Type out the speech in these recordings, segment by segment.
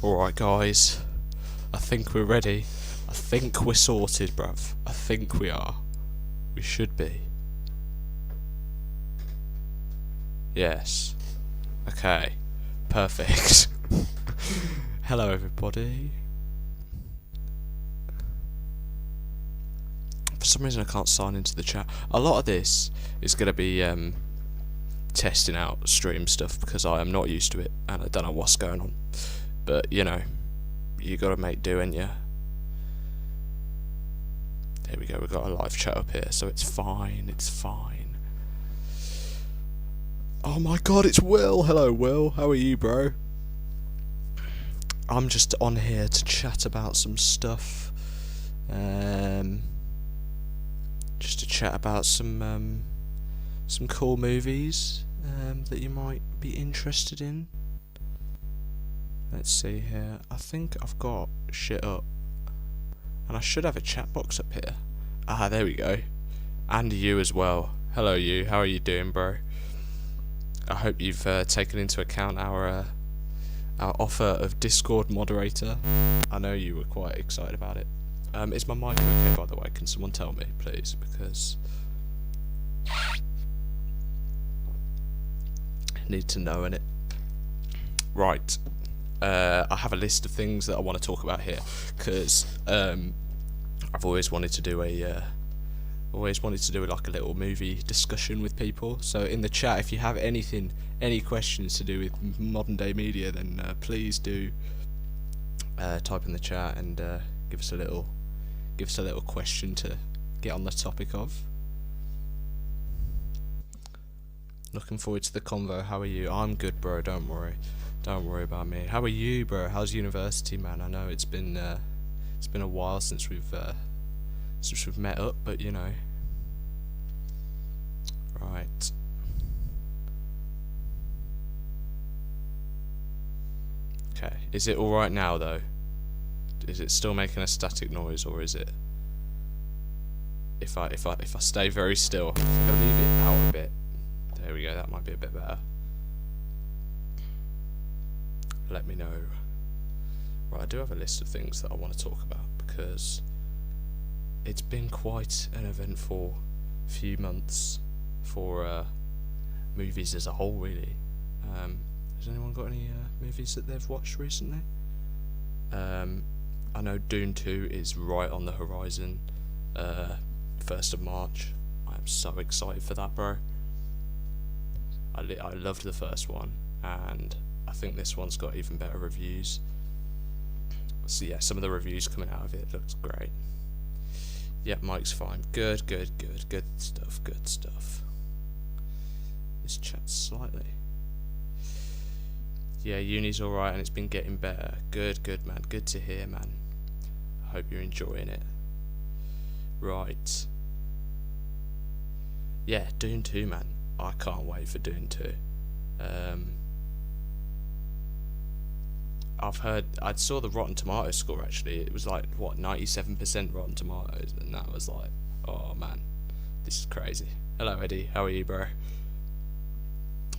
Alright guys, I think we're ready. I think we're sorted, bruv. I think we are. We should be. Yes. Okay. Perfect. Hello everybody. For some reason I can't sign into the chat. A lot of this is going to be testing out stream stuff because I am not used to it and I don't know what's going on. But, you know, you got to make do, ain't ya? There we go, we've got a live chat up here, so it's fine, it's fine. Oh my god, it's Will! Hello Will, how are you, bro? I'm just on here to chat about some stuff. Just to chat about some cool movies that you might be interested in. Let's see here. I think I've got shit up. And I should have a chat box up here. Ah, there we go. And you as well. Hello you, how are you doing, bro? I hope you've taken into account our offer of Discord moderator. I know you were quite excited about it. Is my mic okay, by the way? Can someone tell me, please? Because I need to know, innit? Right. I have a list of things that I want to talk about here because I've always wanted to do like a little movie discussion with people. So in the chat, if you have any questions to do with modern day media, then please do type in the chat and give us a little question to get on the topic of. Looking forward to the convo. How are you? I'm good, bro. Don't worry about me. How are you, bro? How's university, man? I know it's been a while since we've met up, but you know. Right. Okay. Is it all right now, though? Is it still making a static noise, or is it? If I stay very still, I'll leave it out a bit. There we go. That might be a bit better. Let me know. Right, I do have a list of things that I want to talk about because it's been quite an eventful few months for movies as a whole, really. Has anyone got any movies that they've watched recently? I know Dune 2 is right on the horizon, 1st of March. I'm so excited for that, bro. I loved the first one, and I think this one's got even better reviews. So yeah, some of the reviews coming out of it looks great. Yeah, mic's fine. Good stuff. This chat's slightly. Yeah, uni's alright and it's been getting better. Good man. Good to hear, man. I hope you're enjoying it. Right. Yeah, Dune 2, man. I can't wait for Dune 2. I saw the Rotten Tomatoes score actually. It was like, what, 97% Rotten Tomatoes, and that was like, oh man, this is crazy. Hello Eddie, how are you, bro?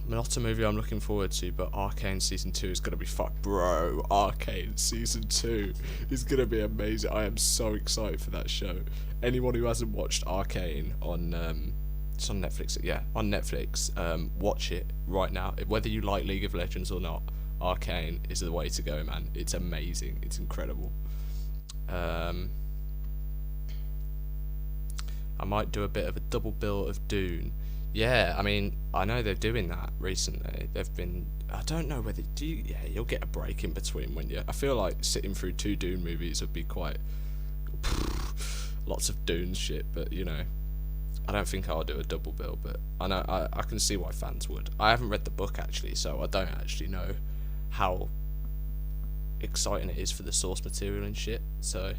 Not a movie I'm looking forward to, but Arcane Season 2 is going to be bro, Arcane Season 2 is going to be amazing. I am so excited for that show. Anyone who hasn't watched Arcane on, it's on Netflix, yeah, on Netflix, watch it right now. Whether you like League of Legends or not, Arcane is the way to go, man. It's amazing. It's incredible. I might do a bit of a double bill of Dune. Yeah, I mean, I know they're doing that recently. They've been, I don't know whether, yeah, you'll get a break in between when you, I feel like sitting through 2 Dune movies would be quite, lots of Dune shit, but you know, I don't think I'll do a double bill, but I know, I can see why fans would. I haven't read the book actually, so I don't actually know how exciting it is for the source material and shit. So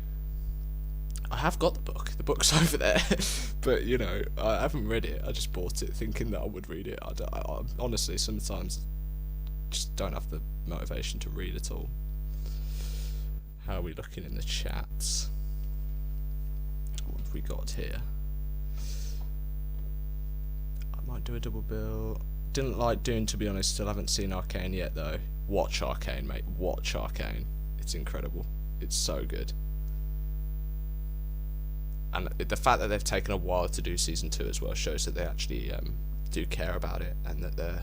I have got the book. The book's over there, but you know, I haven't read it. I just bought it thinking that I would read it. I honestly sometimes just don't have the motivation to read at all. How are we looking in the chats? What have we got here? I might do a double bill. Didn't like Dune, to be honest. Still haven't seen Arcane yet though. watch Arcane, mate. Watch Arcane. It's incredible. It's so good. And the fact that they've taken a while to do season 2 as well shows that they actually do care about it, and that they're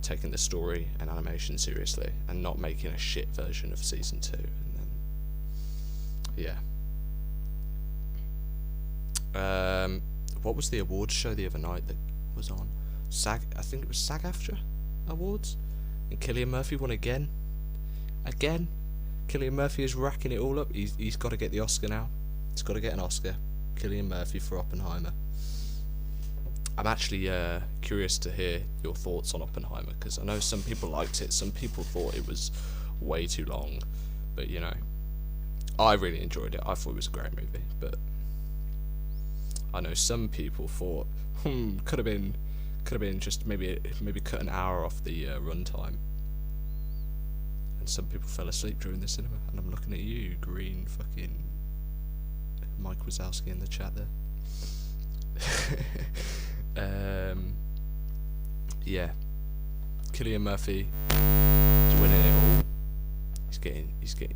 taking the story and animation seriously and not making a shit version of season 2. And then what was the awards show the other night that was on? I think it was SAG-AFTRA Awards, and Cillian Murphy won again. Cillian Murphy is racking it all up. He's got to get the Oscar now. He's got to get an Oscar. Cillian Murphy for Oppenheimer. I'm actually curious to hear your thoughts on Oppenheimer, because I know some people liked it, some people thought it was way too long, but you know, I really enjoyed it. I thought it was a great movie, but I know some people thought could have been just maybe cut an hour off the runtime, and some people fell asleep during the cinema. And I'm looking at you, green fucking Mike Wazowski in the chat there. Yeah, Cillian Murphy is winning it all.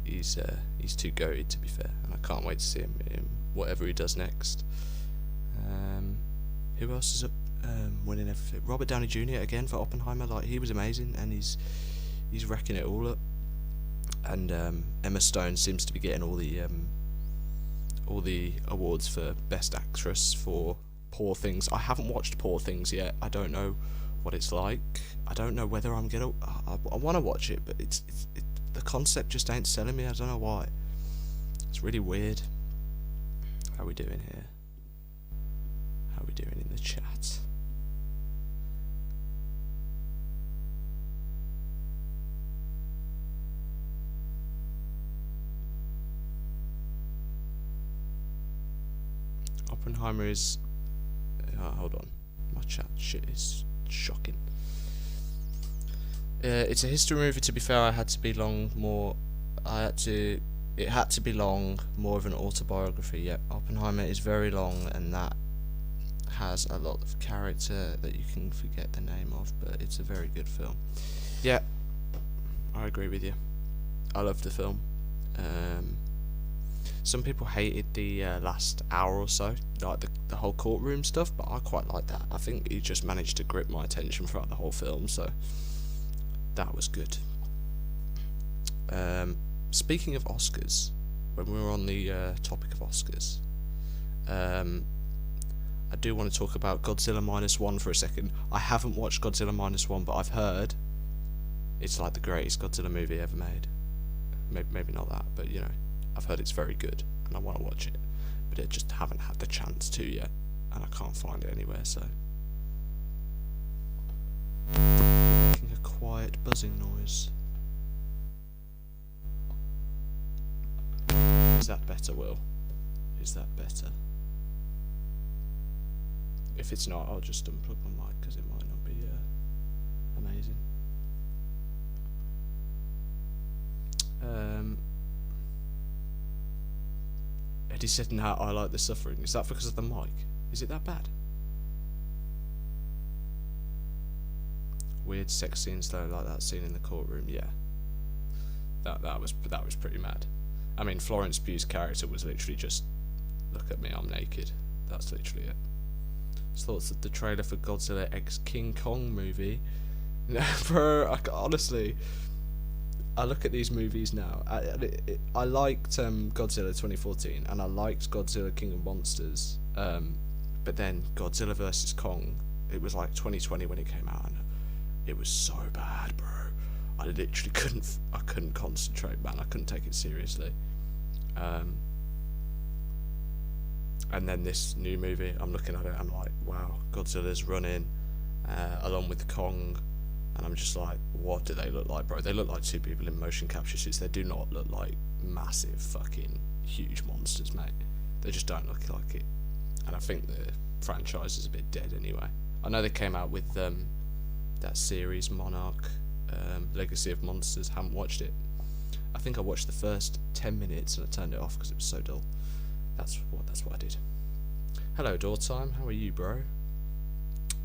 He's too goated, to be fair, and I can't wait to see him in whatever he does next. Who else is up winning everything? Robert Downey Jr. again for Oppenheimer. Like, he was amazing, and he's wrecking it all up. And Emma Stone seems to be getting all the awards for Best Actress for Poor Things. I haven't watched Poor Things yet. I don't know what it's like. I don't know whether I'm gonna. I want to watch it, but the concept just ain't selling me. I don't know why. It's really weird. How are we doing here? How are we doing in the chat? Oppenheimer is. Hold on, my chat shit is shocking. It's a history movie. To be fair, it had to be long, more of an autobiography. Yeah, Oppenheimer is very long, and that has a lot of character that you can forget the name of, but it's a very good film. Yeah, I agree with you. I loved the film. Some people hated the last hour or so, like the whole courtroom stuff, but I quite like that. I think he just managed to grip my attention throughout the whole film, so that was good. Speaking of Oscars, when we were on the topic of Oscars, I do want to talk about Godzilla -1 for a second. I haven't watched Godzilla -1, but I've heard it's like the greatest Godzilla movie ever made. Maybe not that, but you know, I've heard it's very good, and I want to watch it, but I just haven't had the chance to yet, and I can't find it anywhere, so. Making a quiet buzzing noise. Is that better, Will? Is that better? If it's not, I'll just unplug my mic, because it might not be amazing. Eddie said, "Nah, I like the suffering." Is that because of the mic? Is it that bad? Weird sex scenes though, like that scene in the courtroom. Yeah, that was pretty mad. I mean, Florence Pugh's character was literally just, "Look at me, I'm naked." That's literally it. Thoughts of the trailer for Godzilla X King Kong movie? No, bro. Honestly, I look at these movies now. I liked Godzilla 2014, and I liked Godzilla King of Monsters. But then Godzilla vs Kong, it was like 2020 when it came out, and it was so bad, bro. I literally couldn't concentrate, man. I couldn't take it seriously. And then this new movie, I'm looking at it, I'm like, wow, Godzilla's running along with Kong. And I'm just like, what do they look like, bro? They look like two people in motion capture suits. They do not look like massive fucking huge monsters, mate. They just don't look like it. And I think the franchise is a bit dead anyway. I know they came out with that series, Monarch, Legacy of Monsters. Haven't watched it. I think I watched the first 10 minutes and I turned it off because it was so dull. That's what I did. Hello, Doortime. How are you, bro?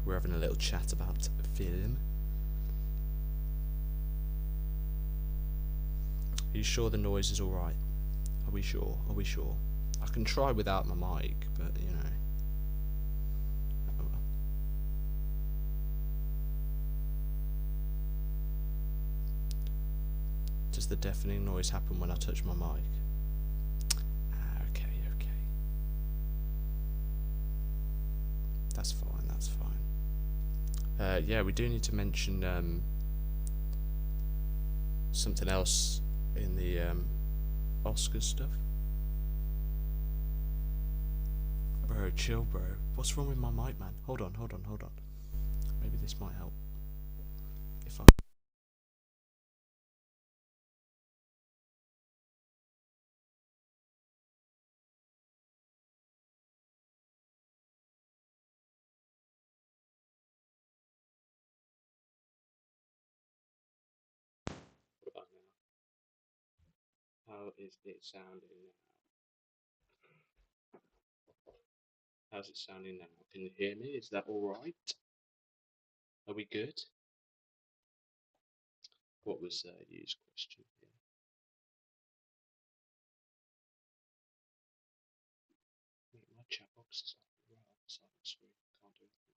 We're having a little chat about film. Are you sure the noise is alright? Are we sure? Are we sure? I can try without my mic, but you know. Oh well. Does the deafening noise happen when I touch my mic? Okay, okay. That's fine, that's fine. Yeah, we do need to mention something else in the Oscars stuff. Bro, chill, bro. What's wrong with my mic, man? Hold on, hold on, hold on. Maybe this might help. If I... What about now? How is it sounding now? How's it sounding now? Can you hear me? Is that alright? Are we good? What was Yu's question here? My chat box is right on the side of the screen. Can't do anything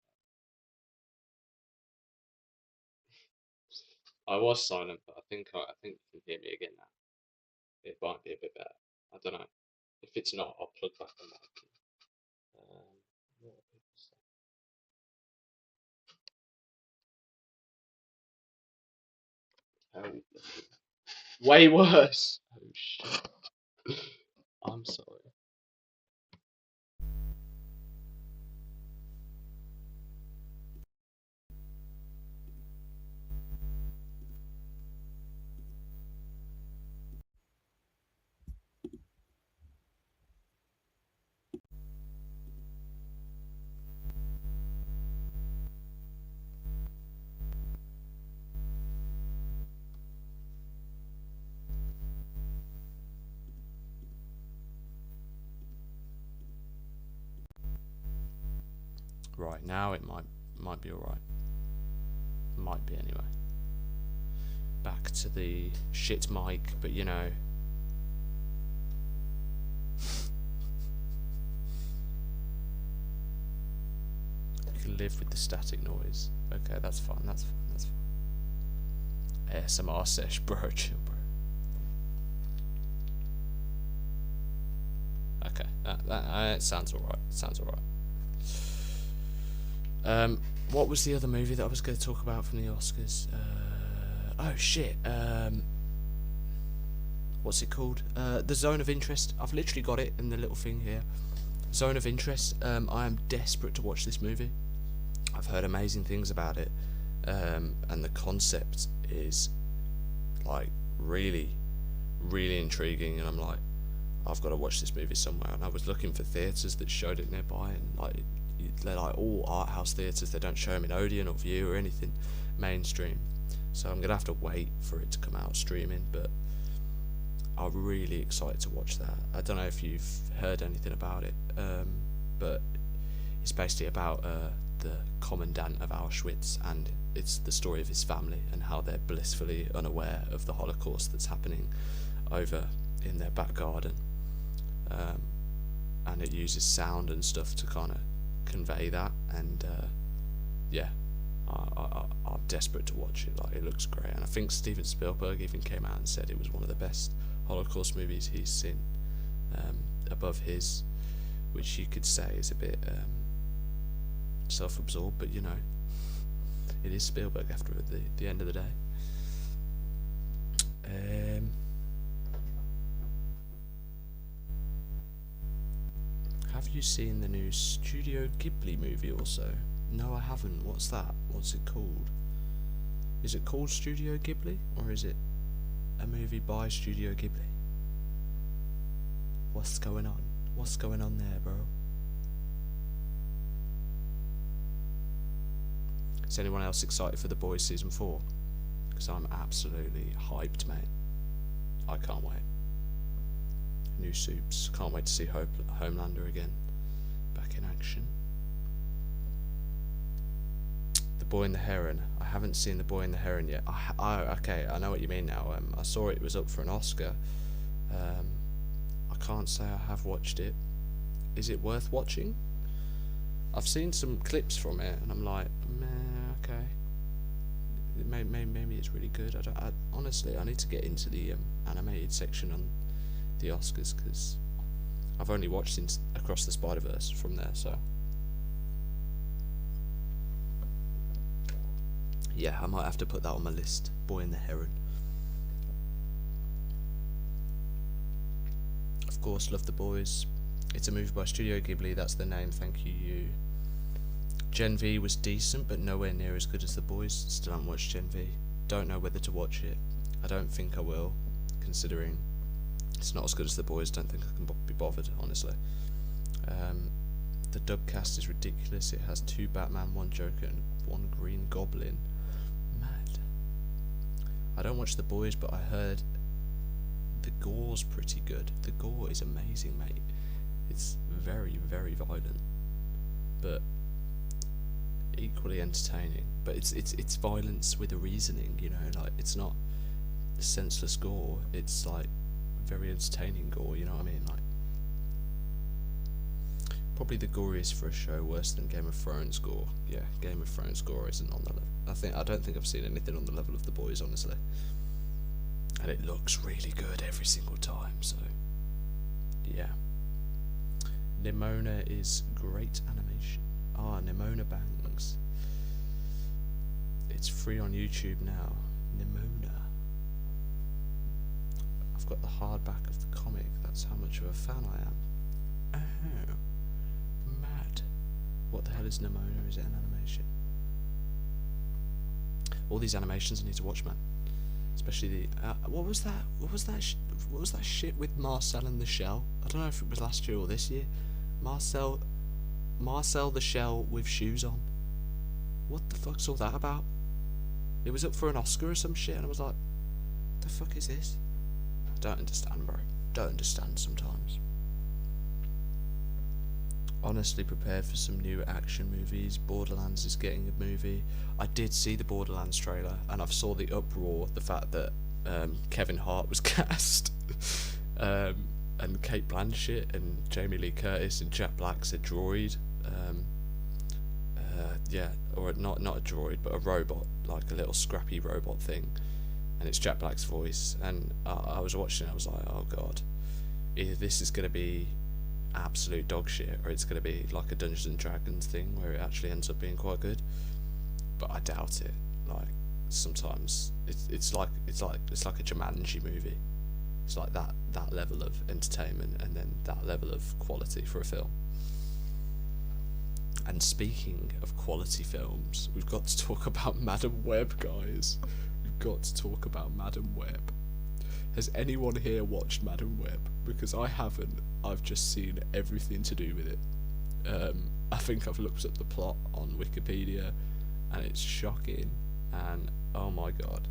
about it. I was silent, but I think you can hear me again now. It might be a bit better. I don't know. If it's not, I'll plug back the mic. What are people saying? Oh, way worse. Oh shit. I'm sorry. Right, now it might be alright. Might be anyway. Back to the shit mic, but you know. You can live with the static noise. Okay, that's fine, that's fine, that's fine. ASMR sesh, bro, chill, bro. Okay, that sounds alright. Sounds alright. What was the other movie that I was going to talk about from the Oscars? Oh shit. What's it called? The Zone of Interest. I've literally got it in the little thing here. Zone of Interest. I am desperate to watch this movie. I've heard amazing things about it, and the concept is like really, really intriguing. And I'm like, I've got to watch this movie somewhere. And I was looking for theatres that showed it nearby, and like they're like all art house theatres. They don't show them in Odeon or View or anything mainstream. So I'm gonna have to wait for it to come out streaming. But I'm really excited to watch that. I don't know if you've heard anything about it, but it's basically about the commandant of Auschwitz, and it's the story of his family and how they're blissfully unaware of the Holocaust that's happening over in their back garden. And it uses sound and stuff to kind of convey that, and yeah, I'm desperate to watch it. Like, it looks great, and I think Steven Spielberg even came out and said it was one of the best Holocaust movies he's seen, above his, which you could say is a bit self-absorbed, but you know, it is Spielberg after the end of the day. Have you seen the new Studio Ghibli movie also? No, I haven't. What's that? What's it called? Is it called Studio Ghibli, or is it a movie by Studio Ghibli? What's going on? What's going on there, bro? Is anyone else excited for The Boys Season 4? Because I'm absolutely hyped, mate. I can't wait. New soups. Can't wait to see Homelander again. Back in action. The Boy and the Heron. I haven't seen The Boy and the Heron yet. Okay, I know what you mean now. I saw it was up for an Oscar. I can't say I have watched it. Is it worth watching? I've seen some clips from it, and I'm like, meh, okay. Maybe it's really good. Honestly, I need to get into the animated section on the Oscars, because I've only watched Across the Spider-Verse from there, so yeah, I might have to put that on my list. Boy and the Heron. Of course, love The Boys. It's a movie by Studio Ghibli, that's the name, thank you. Gen V was decent, but nowhere near as good as The Boys. Still haven't watched Gen V. Don't know whether to watch it. I don't think I will, considering it's not as good as The Boys. Don't think I can be bothered, honestly. The dub cast is ridiculous. It has 2 Batman, 1 Joker, and 1 Green Goblin. Mad. I don't watch The Boys, but I heard the gore's pretty good. The gore is amazing, mate. It's very, very violent, but equally entertaining. But it's violence with a reasoning, you know, like it's not senseless gore. It's like very entertaining gore, you know what I mean? Like probably the goriest for a show, worse than Game of Thrones gore. Yeah, Game of Thrones gore isn't on the level. I don't think I've seen anything on the level of The Boys, honestly. And it looks really good every single time, so yeah. Nimona is great animation. Nimona Bangs. It's free on YouTube now. Nimona. I've got the hardback of the comic. That's how much of a fan I am. Oh, mad. What the hell is Nimona? Is it an animation? All these animations I need to watch, man. Especially the what was that shit with Marcel and the Shell? I don't know if it was last year or this year. Marcel the Shell with shoes on. What the fuck's all that about? It was up for an Oscar or some shit, and I was like, the fuck is this? Don't understand, bro. Don't understand sometimes. Honestly prepared for some new action movies. Borderlands is getting a movie. I did see the Borderlands trailer, and I've saw the uproar, the fact that Kevin Hart was cast, and Kate Blanchett and Jamie Lee Curtis and Jack Black's a droid. Yeah, or not a droid, but a robot, like a little scrappy robot thing, and it's Jack Black's voice. And I was watching it, I was like, oh god, either this is gonna be absolute dog shit, or it's gonna be like a Dungeons and Dragons thing where it actually ends up being quite good. But I doubt it. Like sometimes it's like a Jumanji movie. It's like that level of entertainment and then that level of quality for a film. And speaking of quality films, we've got to talk about Madam Web, guys. We've got to talk about Madam Web. Has anyone here watched Madam Web? Because I haven't. I've just seen everything to do with it. I think I've looked at the plot on Wikipedia, and it's shocking. And oh my god.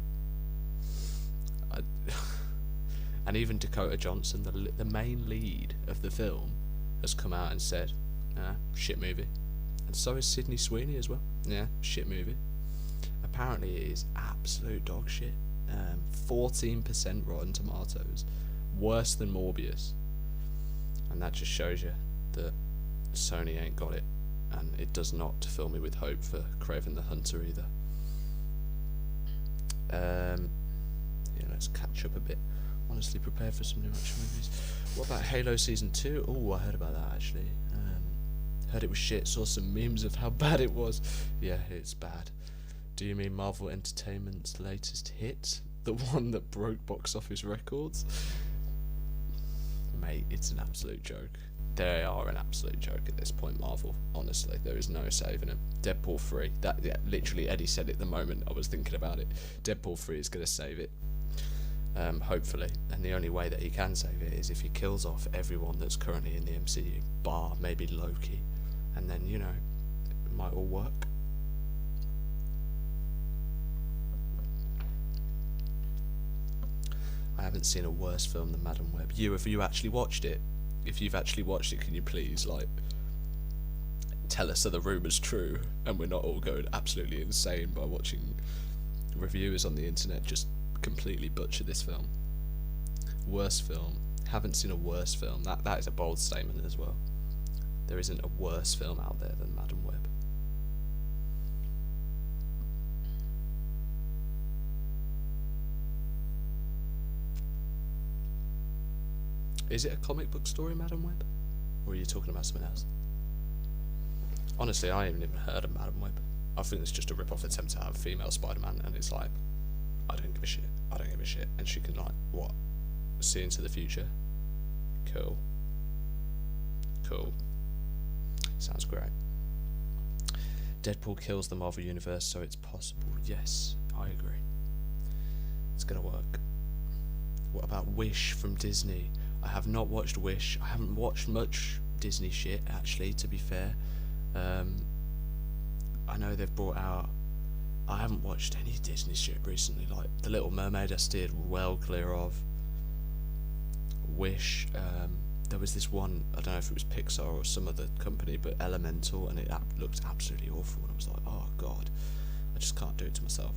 And even Dakota Johnson, the main lead of the film, has come out and said, shit movie. And so is Sydney Sweeney as well. Yeah, shit movie. Apparently it is absolute dog shit. 14% Rotten Tomatoes. Worse than Morbius. And that just shows you that Sony ain't got it. And it does not fill me with hope for Kraven the Hunter either. Yeah, let's catch up a bit. Honestly prepared for some new action movies. What about Halo Season 2? Oh, I heard about that actually. Heard it was shit, saw some memes of how bad it was. Yeah, it's bad. Do you mean Marvel Entertainment's latest hit? The one that broke box office records? Mate, it's an absolute joke. They are an absolute joke at this point, Marvel. Honestly, there is no saving them. Deadpool 3. Literally, Eddie said it the moment I was thinking about it. Deadpool 3 is going to save it. Hopefully. And the only way that he can save it is if he kills off everyone that's currently in the MCU, bar maybe Loki. And then, you know, it might all work. I haven't seen a worse film than Madam Web. Have you actually watched it? If you've actually watched it, can you please, like, tell us that the rumour's true, and we're not all going absolutely insane by watching reviewers on the internet just completely butcher this film. Worst film. Haven't seen a worse film. That is a bold statement as well. There isn't a worse film out there than Madam Web. Is it a comic book story, Madam Web? Or are you talking about something else? Honestly, I haven't even heard of Madam Web. I think it's just a rip-off attempt to have a female Spider-Man, and it's like, I don't give a shit. I don't give a shit. And she can, like, what? See into the future? Cool. Cool. Sounds great. Deadpool kills the Marvel Universe, so it's possible. Yes, I agree. It's gonna work. What about Wish from Disney? I have not watched Wish. I haven't watched much Disney shit, actually, to be fair. I know they've brought out... I haven't watched any Disney shit recently. Like, The Little Mermaid I steered well clear of. Wish, there was this one, I don't know if it was Pixar or some other company, but Elemental, and it looked absolutely awful, and I was like, oh god, I just can't do it to myself.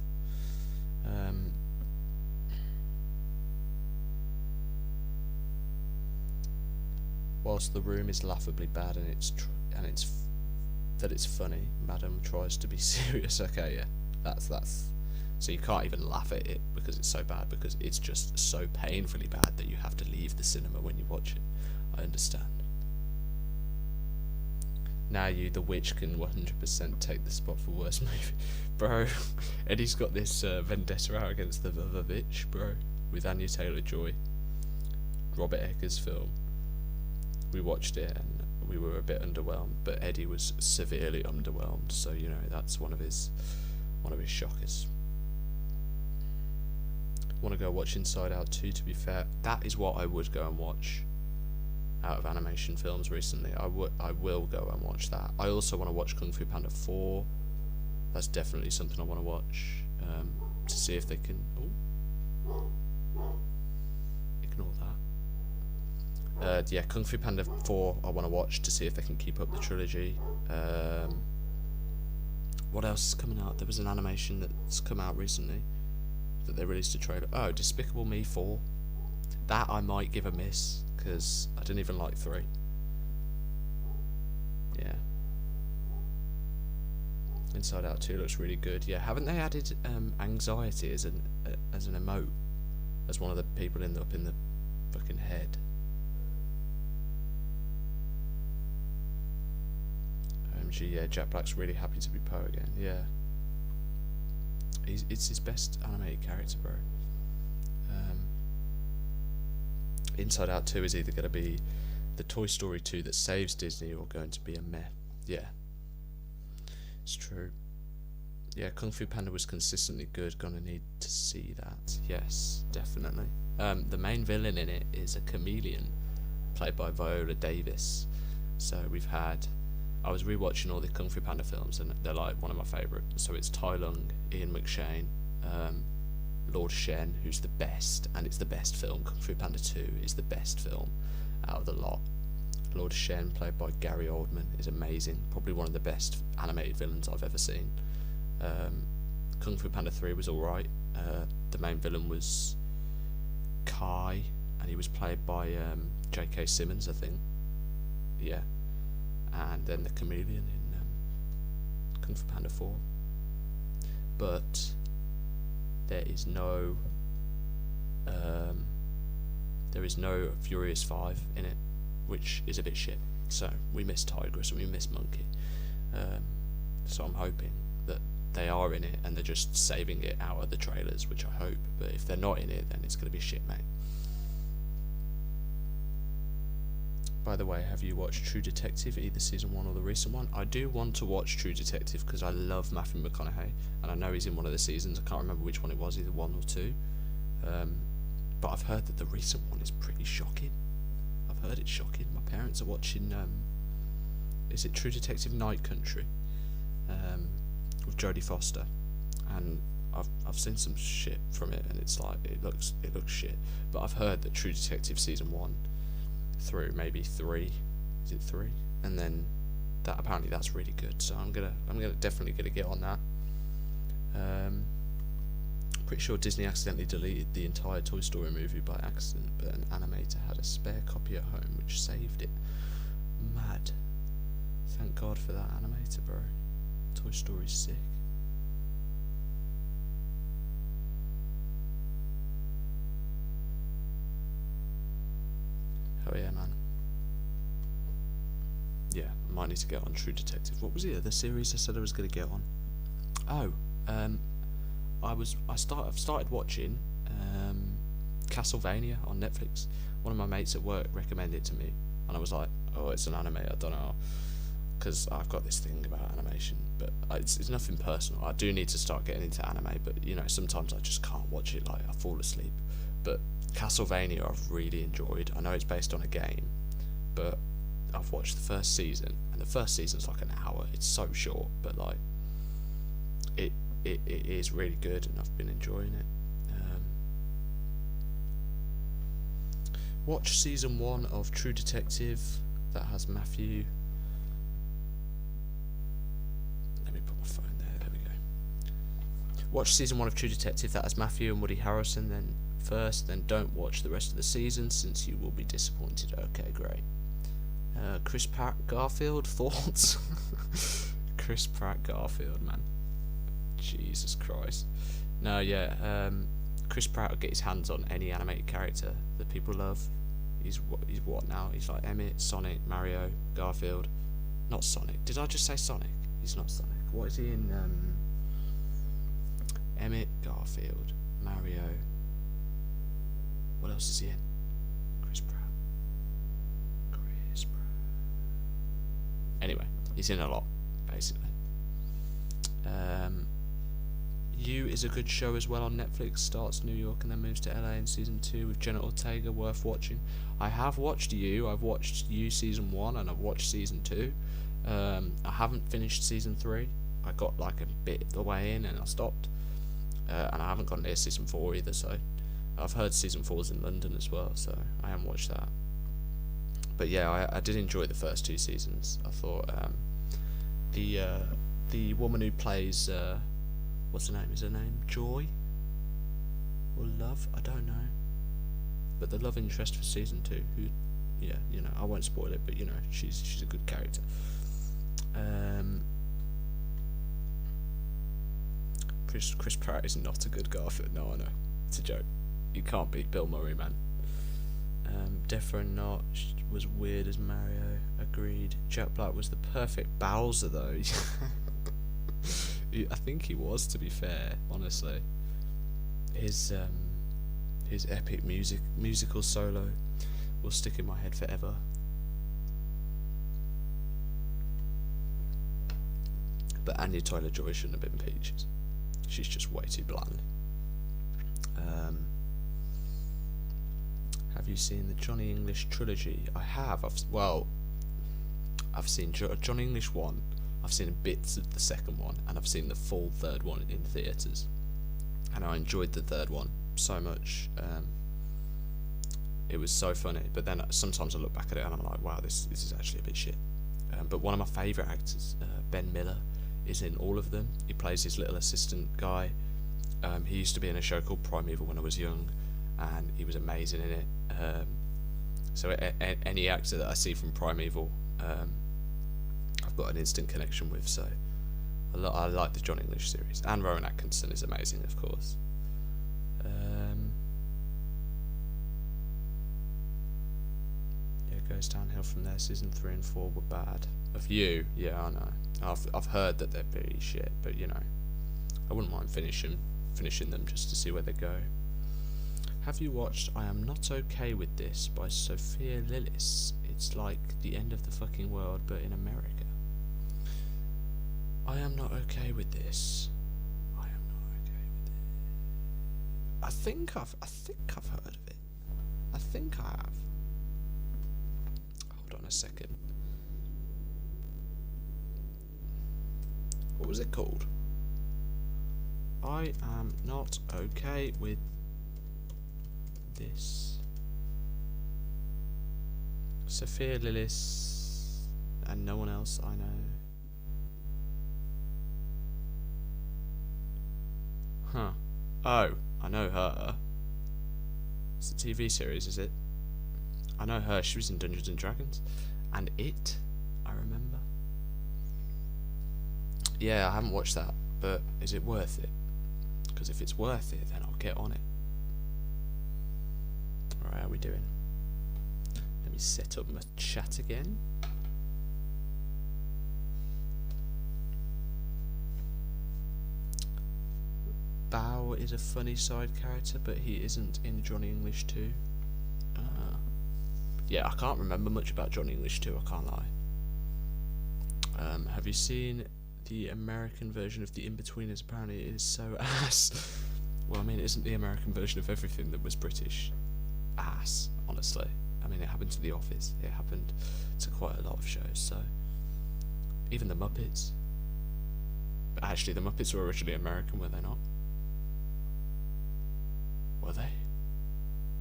Whilst The Room is laughably bad and it's funny, Madam tries to be serious. Okay, yeah, that's so you can't even laugh at it because it's so bad, because it's just so painfully bad that you have to leave the cinema when you watch it. I understand. Now the witch can 100% take the spot for worst movie. Bro, Eddie's got this vendetta out against the other bitch, bro, with Anya Taylor-Joy. Robert Eggers' film. We watched it and we were a bit underwhelmed, but Eddie was severely underwhelmed, so you know that's one of his shockers. Want to go watch Inside Out 2, to be fair. That is what I would go and watch out of animation films recently. I will go and watch that. I also want to watch Kung Fu Panda 4. That's definitely something I want to watch, to see if they can... Ignore that. Yeah, Kung Fu Panda 4 I want to watch to see if they can keep up the trilogy. What else is coming out? There was an animation that's come out recently that they released a trailer. Oh, Despicable Me 4. That I might give a miss, because I didn't even like 3. Yeah. Inside Out 2 looks really good. Yeah, haven't they added anxiety as an emote, as one of the people up in the fucking head? OMG, yeah, Jack Black's really happy to be Poe again. Yeah. It's his best animated character, bro. Inside Out 2 is either going to be the Toy Story 2 that saves Disney, or going to be a meh. Yeah. It's true. Yeah, Kung Fu Panda was consistently good. Gonna need to see that. Yes, definitely. The main villain in it is a chameleon, played by Viola Davis. So we've had... I was rewatching all the Kung Fu Panda films, and they're like one of my favourite. So it's Tai Lung, Ian McShane, Lord Shen, who's the best, and it's the best film. Kung Fu Panda 2 is the best film out of the lot. Lord Shen, played by Gary Oldman, is amazing. Probably one of the best animated villains I've ever seen. Kung Fu Panda 3 was alright. The main villain was Kai, and he was played by J.K. Simmons, I think. Yeah. And then the chameleon in Kung Fu Panda 4. But there is no Furious 5 in it, which is a bit shit. So we miss Tigress and we miss Monkey. So I'm hoping that they are in it and they're just saving it out of the trailers, which I hope. But if they're not in it, then it's going to be shit, mate. By the way, have you watched True Detective, either season 1 or the recent one? I do want to watch True Detective because I love Matthew McConaughey, and I know he's in one of the seasons. I can't remember which one it was, either 1 or 2. But I've heard that the recent one is pretty shocking. I've heard it's shocking. My parents are watching, is it True Detective Night Country, with Jodie Foster, and I've seen some shit from it, and it's like it looks shit. But I've heard that True Detective season 1 through maybe 3, is it 3, and then that apparently that's really good. So I'm definitely gonna get on that. Pretty sure Disney accidentally deleted the entire Toy Story movie by accident, but an animator had a spare copy at home which saved it. Mad. Thank God for that animator, bro. Toy Story's sick. Oh yeah, man. Yeah, I might need to get on True Detective. What was the other series I said I was gonna get on? Oh, I've started watching Castlevania on Netflix. One of my mates at work recommended it to me, and I was like, "Oh, it's an anime. I don't know," because I've got this thing about animation, but it's nothing personal. I do need to start getting into anime, but you know, sometimes I just can't watch it. Like I fall asleep. But Castlevania, I've really enjoyed. I know it's based on a game, but I've watched the first season, and the first season's like an hour. It's so short, but like it is really good, and I've been enjoying it. Watch season 1 of True Detective. That has Matthew. Let me put my phone there. There we go. Watch season 1 of True Detective. That has Matthew and Woody Harrelson. Then first, then don't watch the rest of the season since you will be disappointed. Okay, great. Chris Pratt Garfield thoughts. Chris Pratt Garfield, man. Jesus Christ. No, yeah. Chris Pratt will get his hands on any animated character that people love. He's what now? He's like Emmett, Sonic, Mario, Garfield. Not Sonic. Did I just say Sonic? He's not Sonic. What is he in? Emmett, Garfield, Mario. What else is he in? Chris Pratt. Chris Pratt. Anyway, he's in a lot, basically. You is a good show as well on Netflix. Starts New York and then moves to LA in season 2 with Jenna Ortega. Worth watching. I have watched You. I've watched You season 1 and I've watched season 2. I haven't finished season 3. I got like a bit of the way in and I stopped. And I haven't gone near season 4 either. So I've heard season 4's in London as well. So I haven't watched that. But yeah, I did enjoy the first 2 seasons. I thought the woman who plays what's her name? Is her name Joy or Love? I don't know. But the love interest for season 2, who, yeah, you know, I won't spoil it, but you know, she's a good character. Chris Pratt is not a good Garfield. No, I know, it's a joke. You can't beat Bill Murray, man. Defra Notch was weird as Mario. Agreed. Jack Black was the perfect Bowser though. I think he was, to be fair, honestly. His epic musical solo will stick in my head forever. But Anya Taylor-Joy shouldn't have been Peaches. She's just way too bland. Have you seen the Johnny English trilogy? I have. I've seen Johnny English 1. I've seen bits of the second one, and I've seen the full third one in theatres, and I enjoyed the third one so much. It was so funny, but then sometimes I look back at it and I'm like, wow, this is actually a bit shit. But one of my favourite actors, Ben Miller, is in all of them. He plays his little assistant guy. He used to be in a show called Primeval when I was young, and he was amazing in it. So any actor that I see from Primeval, I've got an instant connection with. So I like the John English series, and Rowan Atkinson is amazing, of course. Yeah, it goes downhill from there. Season 3 and 4 were bad. Of You, yeah, I know. I've heard that they're pretty shit, but you know, I wouldn't mind finishing them just to see where they go. Have you watched I Am Not Okay With This by Sophia Lillis? It's like the end of the fucking world, but in America. I am not okay with this. I am not okay with it. I think I've heard of it. I think I have. Hold on a second. What was it called? I am not okay with this. Sophia Lillis, and no one else I know. Huh. Oh, I know her. It's a TV series, is it? I know her. She was in Dungeons and Dragons, and It. I remember. Yeah, I haven't watched that, but is it worth it? Because if it's worth it, then I'll get on it. Alright, how are we doing? Let me set up my chat again. Bao is a funny side character, but he isn't in Johnny English 2. Yeah, I can't remember much about Johnny English 2, I can't lie. Have you seen the American version of The Inbetweeners? Apparently it is so ass. Well, I mean, isn't the American version of everything that was British ass, honestly? I mean, it happened to The Office, it happened to quite a lot of shows, so... Even the Muppets. But actually, the Muppets were originally American, were they not? Were they?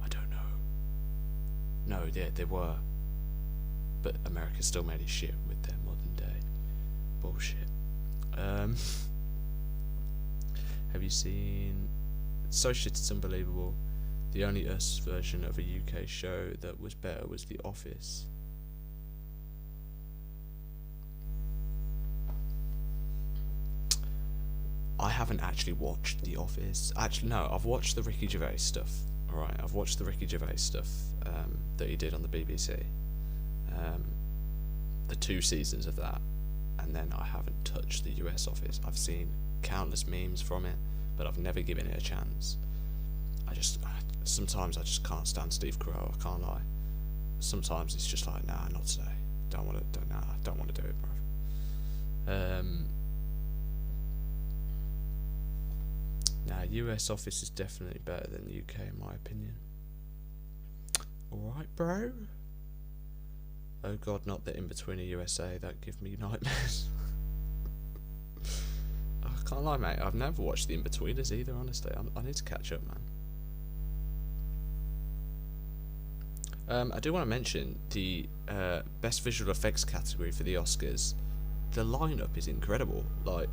I don't know. No, they were. But America still made it shit with their modern day bullshit. Have you seen... So shit it's unbelievable. The only Us version of a UK show that was better was The Office. I haven't actually watched The Office. Actually, no, I've watched the Ricky Gervais stuff. Alright, I've watched the Ricky Gervais stuff that he did on the BBC. The 2 seasons of that. And then I haven't touched the US Office. I've seen countless memes from it, but I've never given it a chance. Sometimes I just can't stand Steve Carell, I can't lie. Sometimes it's just like, nah, not today. Don't want to do it, bro. Nah, US Office is definitely better than UK in my opinion. Alright, bro. Oh god, not the In-Betweener USA, that give me nightmares. I can't lie, mate, I've never watched the In-Betweeners either, honestly. I need to catch up, man. I do want to mention the best visual effects category for the Oscars. The lineup is incredible. Like,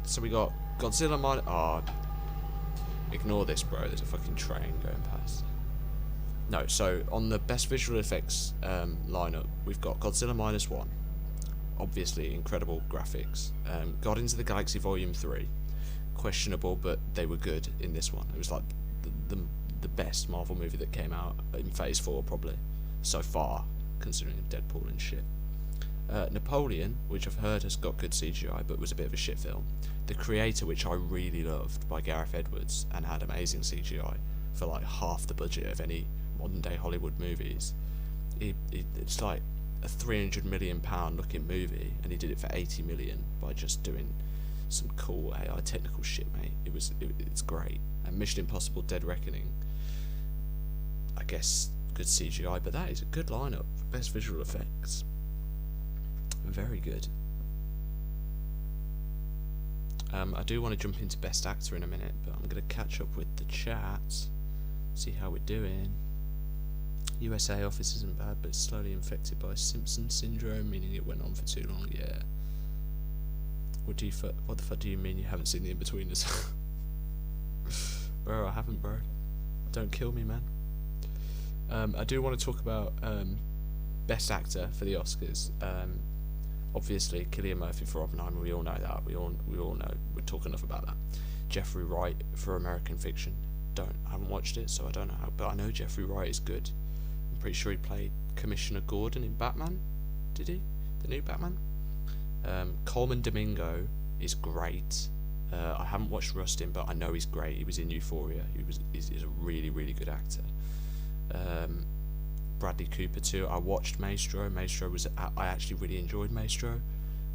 so we got Godzilla minus... Oh, ignore this, bro. There's a fucking train going past. No, so on the best visual effects lineup, we've got Godzilla Minus One. Obviously, incredible graphics. Guardians of the Galaxy Volume 3. Questionable, but they were good in this one. It was like the best Marvel movie that came out in Phase 4, probably. So far, considering Deadpool and shit. Napoleon, which I've heard has got good CGI, but was a bit of a shit film. The Creator, which I really loved, by Gareth Edwards, and had amazing CGI for like half the budget of any modern day Hollywood movies. It's like a £300 million looking movie, and he did it for 80 million by just doing some cool AI technical shit, mate. It's great. And Mission Impossible: Dead Reckoning, I guess good CGI, but that is a good lineup for best visual effects. Very good. I do want to jump into best actor in a minute, but I'm going to catch up with the chat, see how we're doing. USA Office isn't bad, but it's slowly infected by Simpson syndrome, meaning it went on for too long. Yeah. What the fuck do you mean you haven't seen the In-Betweeners? Bro, I haven't, bro. Don't kill me, man. I do want to talk about best actor for the Oscars. Obviously, Cillian Murphy for Oppenheimer. We all know that. We all know. We talk enough about that. Jeffrey Wright for American Fiction. I haven't watched it, so I don't know how. But I know Jeffrey Wright is good. I'm pretty sure he played Commissioner Gordon in Batman. Did he? The new Batman. Coleman Domingo is great. I haven't watched Rustin, but I know he's great. He was in Euphoria. He's a really, really good actor. Bradley Cooper too. I watched Maestro. I actually really enjoyed Maestro.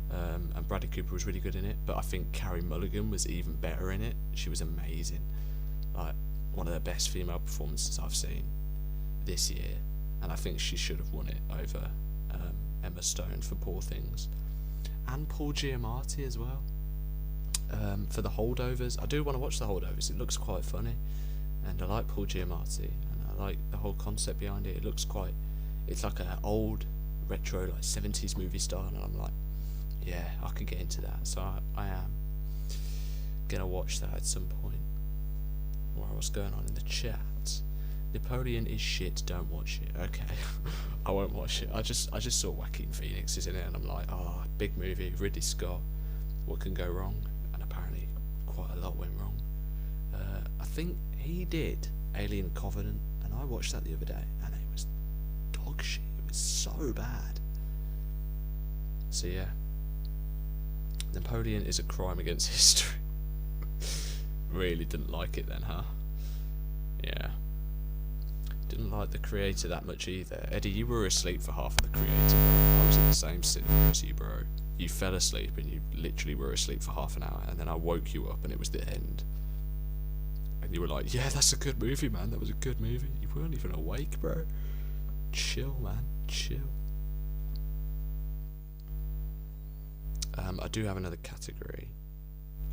And Bradley Cooper was really good in it. But I think Carey Mulligan was even better in it. She was amazing. Like, one of the best female performances I've seen this year. And I think she should have won it over Emma Stone for Poor Things. And Paul Giamatti as well. For The Holdovers. I do want to watch The Holdovers. It looks quite funny. And I like Paul Giamatti. And I like the whole concept behind it. It's like an old retro, like 70s movie style, and I'm like, yeah, I could get into that. So I am gonna watch that at some point. What's going on in the chat? Napoleon is shit, don't watch it. Okay. I won't watch it. I just saw Joaquin Phoenix is in it, and I'm like, oh, big movie, Ridley Scott, what can go wrong? And apparently quite a lot went wrong. I think he did Alien Covenant, and I watched that the other day, and it was dog shit. It was so bad. So yeah, Napoleon is a crime against history. Really didn't like it then, huh? Yeah. Didn't like the creator that much either. Eddie, you were asleep for half of the creator, bro. I was in the same cinema as you, bro. You fell asleep and you literally were asleep for half an hour, and then I woke you up and it was the end. And you were like, yeah, that's a good movie, man. That was a good movie. You weren't even awake, bro. Chill, man. Chill. I do have another category.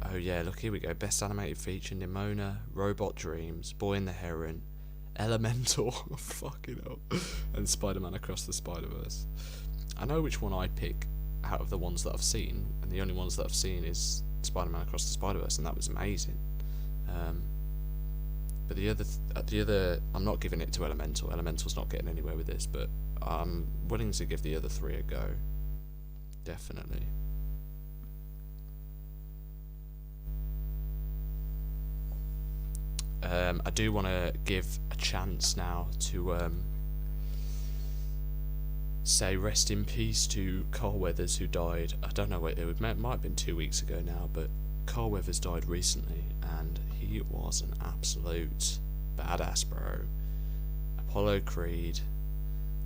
Oh yeah, look, here we go. Best animated feature: Nimona, Robot Dreams, Boy and the Heron, Elemental, fucking hell, and Spider-Man Across the Spider-Verse. I know which one I pick out of the ones that I've seen, and the only ones that I've seen is Spider-Man Across the Spider-Verse, and that was amazing. But the other, I'm not giving it to Elemental. Elemental's not getting anywhere with this, but I'm willing to give the other three a go. Definitely. I do want to give a chance now to say rest in peace to Carl Weathers, who died. I don't know what it might have been 2 weeks ago now, but Carl Weathers died recently, and he was an absolute badass, bro. Apollo Creed,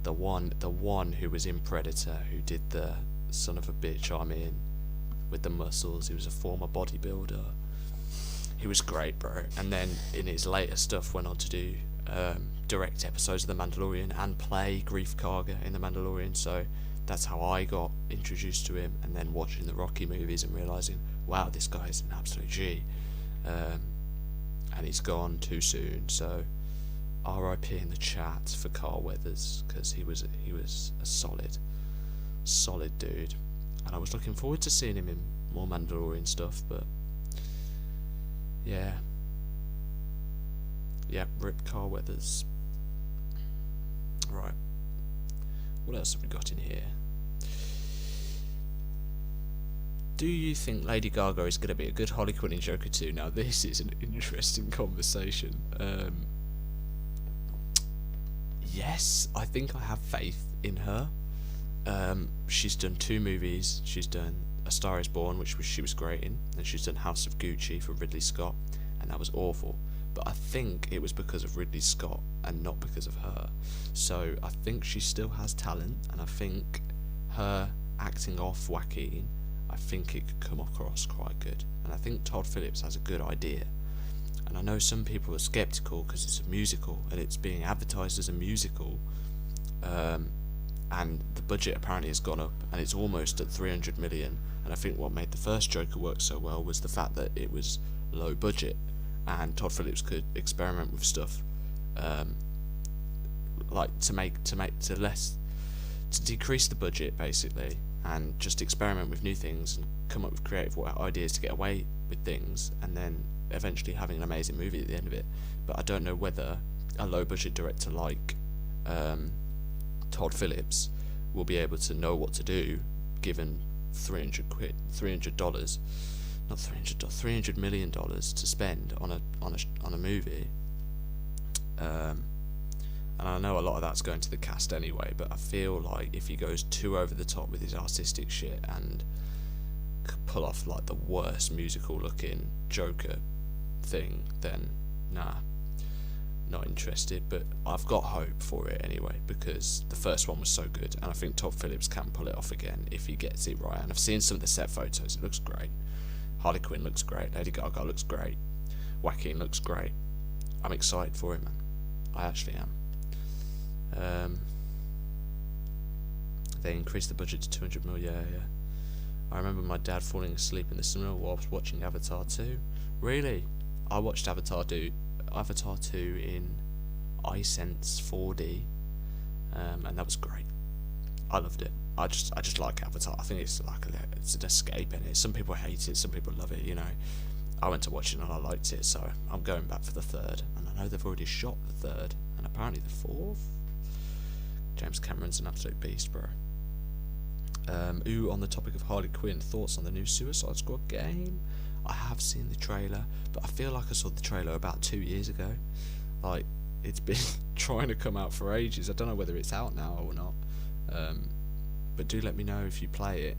the one who was in Predator, who did the son of a bitch I'm in with the muscles. He was a former bodybuilder. He was great, bro. And then in his later stuff went on to do direct episodes of The Mandalorian and play Greef Karga in The Mandalorian. So that's how I got introduced to him, and then watching the Rocky movies and realising, wow, this guy is an absolute G. And he's gone too soon. So R.I.P. in the chat for Carl Weathers, because he was a solid dude. And I was looking forward to seeing him in more Mandalorian stuff, but yeah, rip Carl Weathers. Right, what else have we got in here? Do you think Lady Gaga is going to be a good Harley Quinn in Joker 2? Now this is an interesting conversation. Yes, I think I have faith in her. She's done 2 movies. She's done A Star Is Born, which she was great in, and she's done House of Gucci for Ridley Scott, and that was awful. But I think it was because of Ridley Scott and not because of her. So I think she still has talent, and I think her acting off Joaquin, I think it could come across quite good. And I think Todd Phillips has a good idea. And I know some people are skeptical because it's a musical and it's being advertised as a musical. And the budget apparently has gone up and it's almost at 300 million. And I think what made the first Joker work so well was the fact that it was low budget and Todd Phillips could experiment with stuff, like to decrease the budget basically, and just experiment with new things and come up with creative ideas to get away with things, and then eventually having an amazing movie at the end of it. But I don't know whether a low budget director like Todd Phillips will be able to know what to do given $300 million to spend on a movie. And I know a lot of that's going to the cast anyway, but I feel like if he goes too over the top with his artistic shit and pull off like the worst musical looking Joker thing, then nah, not interested. But I've got hope for it anyway, because the first one was so good, and I think Todd Phillips can pull it off again if he gets it right. And I've seen some of the set photos, it looks great. Harley Quinn looks great, Lady Gaga looks great, Joaquin looks great. I'm excited for it, man. I actually am. They increased the budget to 200 mil, yeah. I remember my dad falling asleep in the cinema while I was watching Avatar 2. Really? I watched Avatar 2 in iSense 4D, and that was great. I loved it. I just like Avatar. I think it's like it's an escape in it. Some people hate it, some people love it. You know, I went to watch it and I liked it, so I'm going back for the third. And I know they've already shot the third and apparently the fourth. James Cameron's an absolute beast, bro. On the topic of Harley Quinn, thoughts on the new Suicide Squad game? I have seen the trailer, but I feel like I saw the trailer about 2 years ago. Like, it's been trying to come out for ages. I don't know whether it's out now or not. But do let me know if you play it,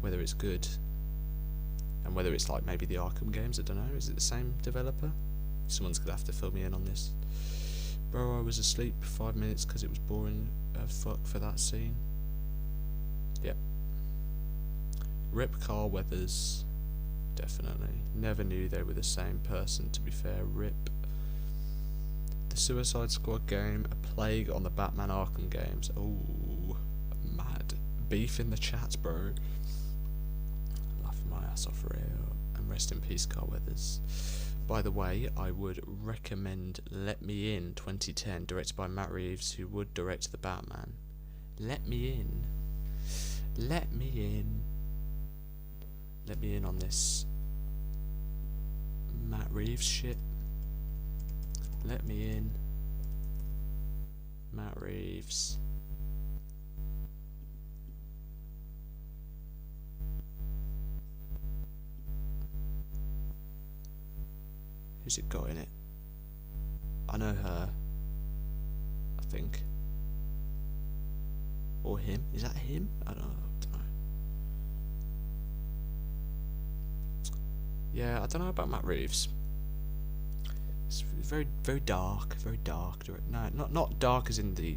whether it's good, and whether it's like maybe the Arkham games. I don't know. Is it the same developer? Someone's gonna have to fill me in on this. Bro, I was asleep for 5 minutes because it was boring fuck for that scene. Yep. Rip Carl Weathers. Definitely. Never knew they were the same person, to be fair. Rip. The Suicide Squad game, a plague on the Batman Arkham games. Oh, mad. Beef in the chat, bro. Laughing my ass off, real. And rest in peace, Carl Weathers. By the way, I would recommend Let Me In 2010, directed by Matt Reeves, who would direct the Batman. Let me in. Let me in. Let me in on this Matt Reeves shit. Let me in. Matt Reeves. Who's it got in it? I know her. I think. Or him. Is that him? I don't know. Yeah, I don't know about Matt Reeves. It's very, very dark. Very dark. No, not dark as in the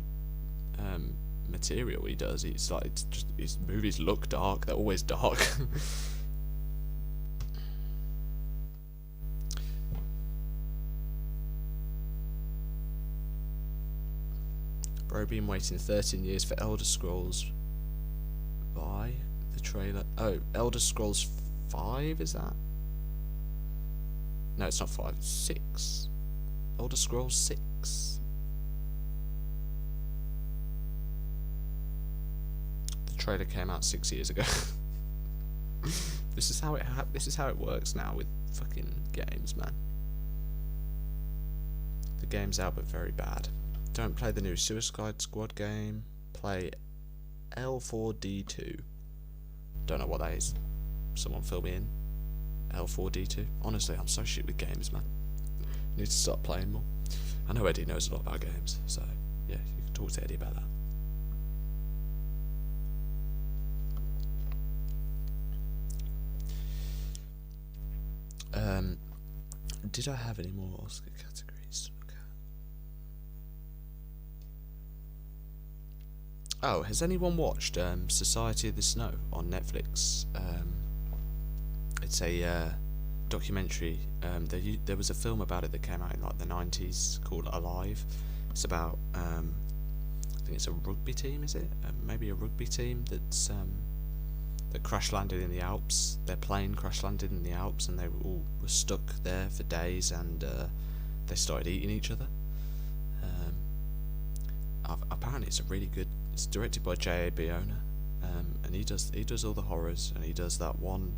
material he does. It's like it's just his movies look dark. They're always dark. Bro, been waiting 13 years for Elder Scrolls. Why? The trailer. Oh, Elder Scrolls 5, is that? No, it's not 5, it's 6. Elder Scrolls 6. The trailer came out 6 years ago. This is how it works now with fucking games, man. The game's out but very bad. Don't play the new Suicide Squad game. Play L4D2. Don't know what that is. Someone fill me in. L4D2. Honestly, I'm so shit with games, man. Need to start playing more. I know Eddie knows a lot about games, so yeah, you can talk to Eddie about that. Did I have any more Oscar categories? Oh, has anyone watched Society of the Snow on Netflix? It's a documentary. There was a film about it that came out in like the 90s called Alive. It's about I think it's a rugby team, is it? Maybe a rugby team that's that crash landed in the Alps. Their plane crash landed in the Alps, and they all were stuck there for days, and they started eating each other. Apparently, it's a really good. It's directed by J.A. Bayona, and he does all the horrors, and he does that one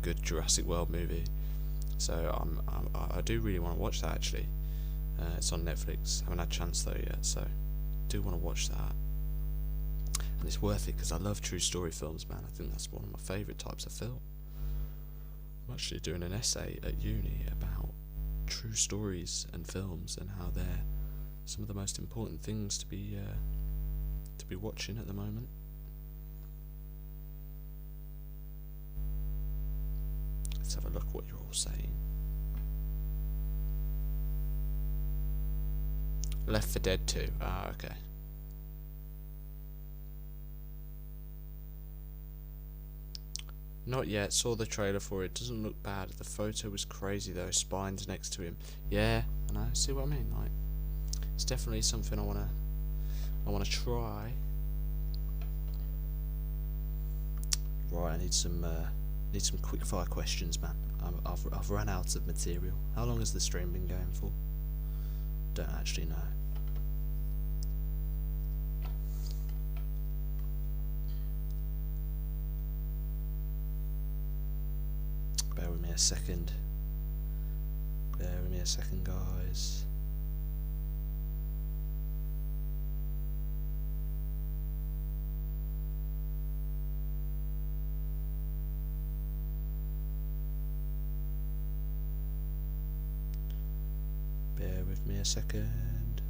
good Jurassic World movie. So I do really want to watch that actually. It's on Netflix. Haven't had a chance though yet, so do want to watch that. And it's worth it because I love true story films, man. I think that's one of my favourite types of film. I'm actually doing an essay at uni about true stories and films and how they're some of the most important things to be watching at the moment. Let's have a look what you're all saying. Left 4 Dead 2. Ah, okay. Not yet. Saw the trailer for it. Doesn't look bad. The photo was crazy though. Spines next to him. Yeah, I know. See what I mean? Like, it's definitely something I wanna try. Right, I need some quick fire questions, man. I've run out of material. How long has the stream been going for? Don't actually know. a second. Bear with me a second, guys. Bear with me a second.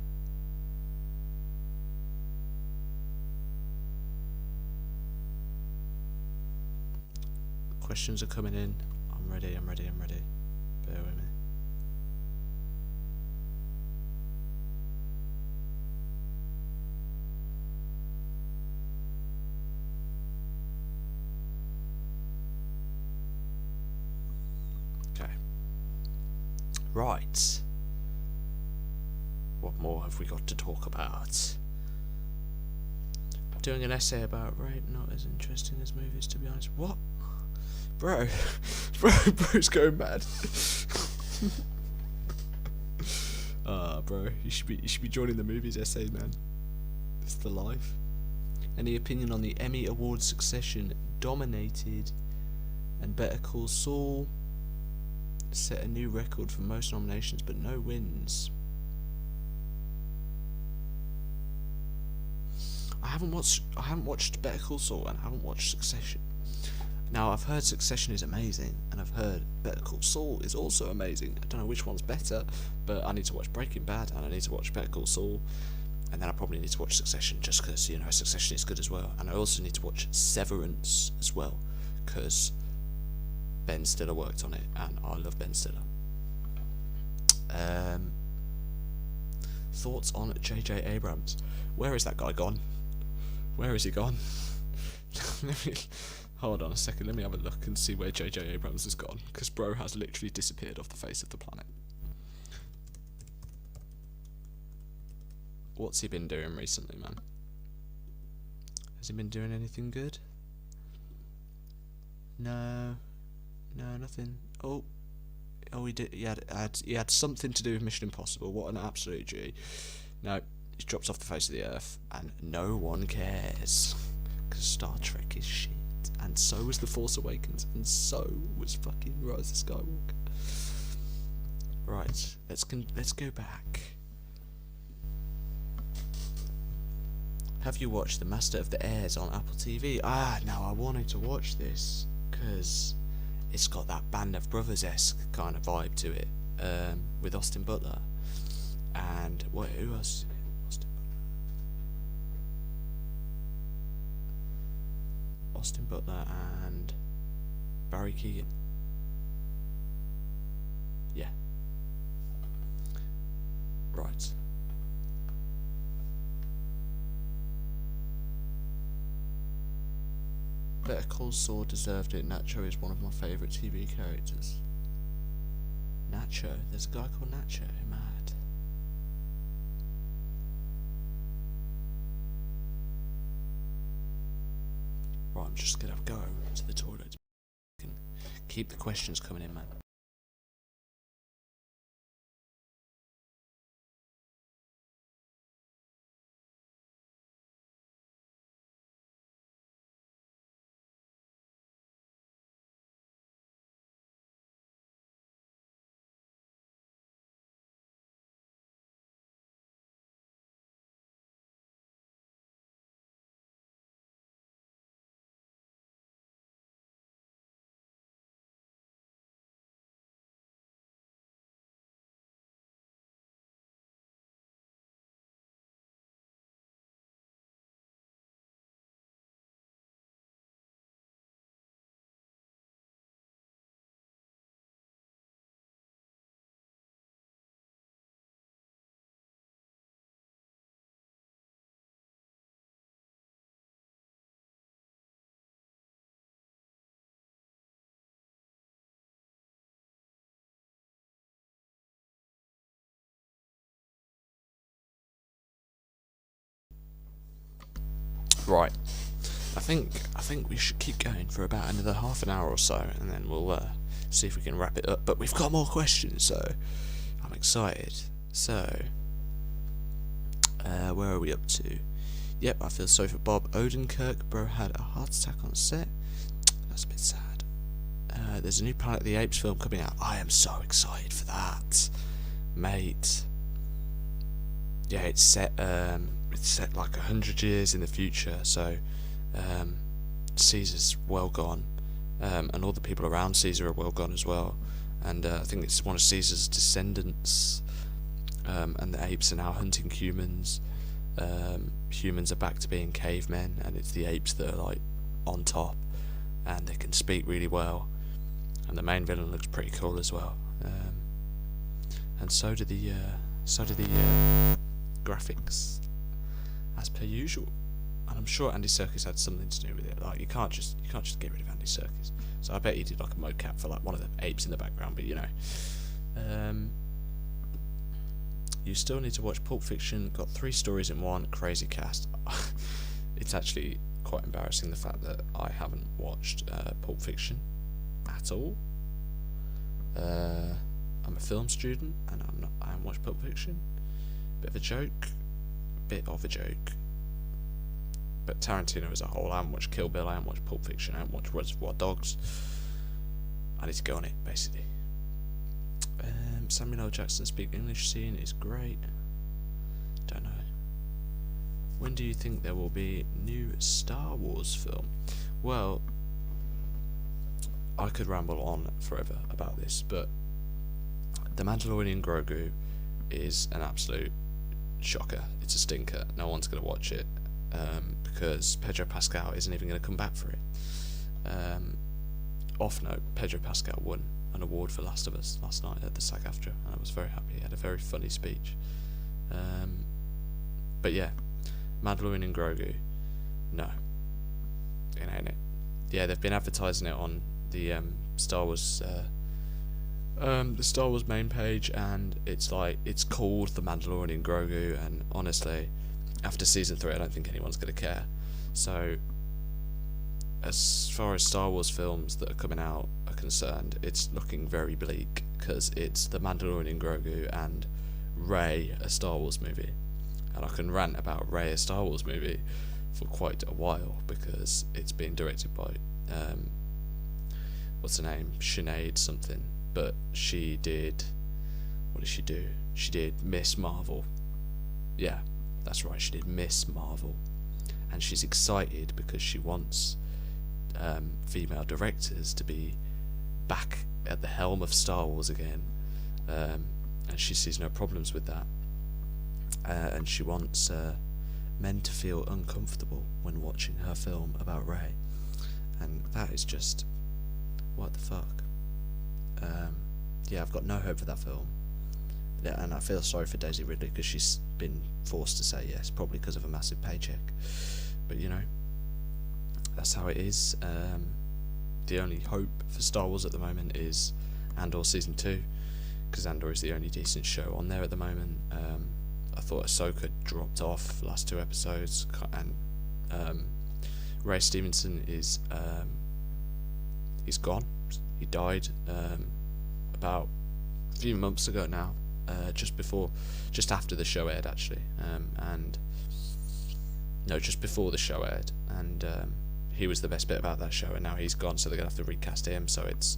Questions are coming in. I'm ready. Bear with me. Okay. Right. What more have we got to talk about? Doing an essay about rape, not as interesting as movies, to be honest. What? Bro. Bro's going mad. Bro, you should be joining the movies essay, man. It's the life. Any opinion on the Emmy Awards succession? Dominated, and Better Call Saul set a new record for most nominations but no wins. I haven't watched Better Call Saul, and I haven't watched Succession. Now, I've heard Succession is amazing, and I've heard Better Call Saul is also amazing. I don't know which one's better, but I need to watch Breaking Bad, and I need to watch Better Call Saul, and then I probably need to watch Succession, just because, you know, Succession is good as well. And I also need to watch Severance as well, because Ben Stiller worked on it, and I love Ben Stiller. Thoughts on J.J. Abrams? Where is that guy gone? Where is he gone? Hold on a second, let me have a look and see where J.J. Abrams has gone, because bro has literally disappeared off the face of the planet. What's he been doing recently, man? Has he been doing anything good? No, nothing. Oh, he did. He had something to do with Mission Impossible. What an absolute G. No, he drops off the face of the earth, and no one cares, because Star Trek is shit. And so was The Force Awakens, and so was fucking Rise of Skywalker. Right, let's go back. Have you watched The Master of the Airs on Apple TV? No, I wanted to watch this because it's got that Band of Brothers-esque kind of vibe to it, with Austin Butler. And who else? Austin Butler and Barry Keoghan. Yeah. Right. Better Call Saul deserved it. Nacho is one of my favourite TV characters. Nacho? There's a guy called Nacho. Mad. Right, I'm just gonna go to the toilet. Keep the questions coming in, man. Right. I think we should keep going for about another half an hour or so, and then we'll see if we can wrap it up. But we've got more questions, so I'm excited. So, where are we up to? Yep, I feel sorry for Bob Odenkirk. Bro had a heart attack on set. That's a bit sad. there's a new Planet of the Apes film coming out. I am so excited for that, mate. Yeah, it's set like 100 years in the future, so Caesar's well gone, and all the people around Caesar are well gone as well, and I think it's one of Caesar's descendants, and the apes are now hunting humans. Humans are back to being cavemen, and it's the apes that are like on top, and they can speak really well, and the main villain looks pretty cool as well, and so do the graphics, as per usual. And I'm sure Andy Serkis had something to do with it. Like you can't just get rid of Andy Serkis. So I bet he did like a mocap for like one of the apes in the background. But you know, you still need to watch Pulp Fiction. Got 3 stories in one. Crazy cast. It's actually quite embarrassing the fact that I haven't watched Pulp Fiction at all. I'm a film student and I haven't watched Pulp Fiction. Bit of a joke. But Tarantino as a whole, I haven't watched Kill Bill, I haven't watched Pulp Fiction, I haven't watched Reservoir Dogs. I need to go on it, basically. Samuel L. Jackson speak English scene is great. Don't know. When do you think there will be new Star Wars film? Well, I could ramble on forever about this, but The Mandalorian Grogu is an absolute shocker. It's a stinker. No one's going to watch it because Pedro Pascal isn't even going to come back for it. Off note, Pedro Pascal won an award for Last of Us last night at the SAG-AFTRA, and I was very happy. He had a very funny speech. But yeah, Mandalorian and Grogu, no, it ain't it. Yeah, they've been advertising it on the Star Wars main page, and it's called The Mandalorian and Grogu, and honestly, after season 3, I don't think anyone's gonna care. So, as far as Star Wars films that are coming out are concerned, it's looking very bleak, because it's The Mandalorian and Grogu and Rey, a Star Wars movie. And I can rant about Rey, a Star Wars movie, for quite a while, because it's being directed by, what's her name? Sinead something. But she did, what did she do? She did Miss Marvel. Yeah, that's right, she did Miss Marvel. And she's excited because she wants female directors to be back at the helm of Star Wars again, and she sees no problems with that, and she wants men to feel uncomfortable when watching her film about Rey, and that is just, what the fuck. Yeah, I've got no hope for that film, and I feel sorry for Daisy Ridley because she's been forced to say yes, probably because of a massive paycheck, but you know, that's how it is. The only hope for Star Wars at the moment is Andor Season 2, because Andor is the only decent show on there at the moment. I thought Ahsoka dropped off last 2 episodes, and Ray Stevenson is he's gone. He died about a few months ago now, just after the show aired actually, just before the show aired, and he was the best bit about that show, and now he's gone, so they're gonna have to recast him. So it's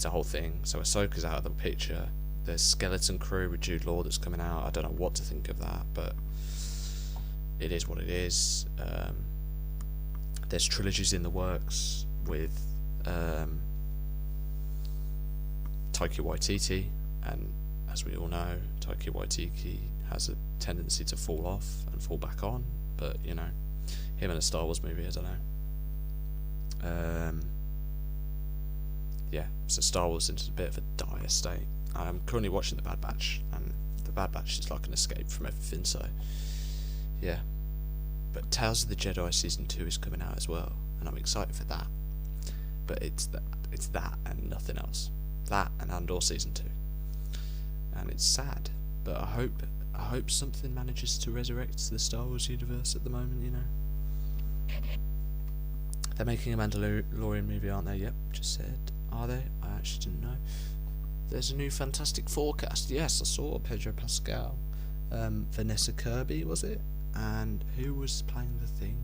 a whole thing. So Ahsoka's out of the picture. There's Skeleton Crew with Jude Law that's coming out. I don't know what to think of that, but it is what it is. There's trilogies in the works with Taika Waititi, and as we all know, Taika Waititi has a tendency to fall off and fall back on, but you know, him in a Star Wars movie, I don't know. Yeah, so Star Wars is in a bit of a dire state. I'm currently watching The Bad Batch, and The Bad Batch is like an escape from everything, so yeah. But Tales of the Jedi Season 2 is coming out as well, and I'm excited for that. But it's that and nothing else. That and Andor Season 2. And it's sad, but I hope something manages to resurrect the Star Wars universe at the moment, you know. They're making a Mandalorian movie, aren't they? Yep, just said. Are they? I actually didn't know. There's a new Fantastic Four cast. Yes, I saw Pedro Pascal. Vanessa Kirby, was it? And who was playing the Thing?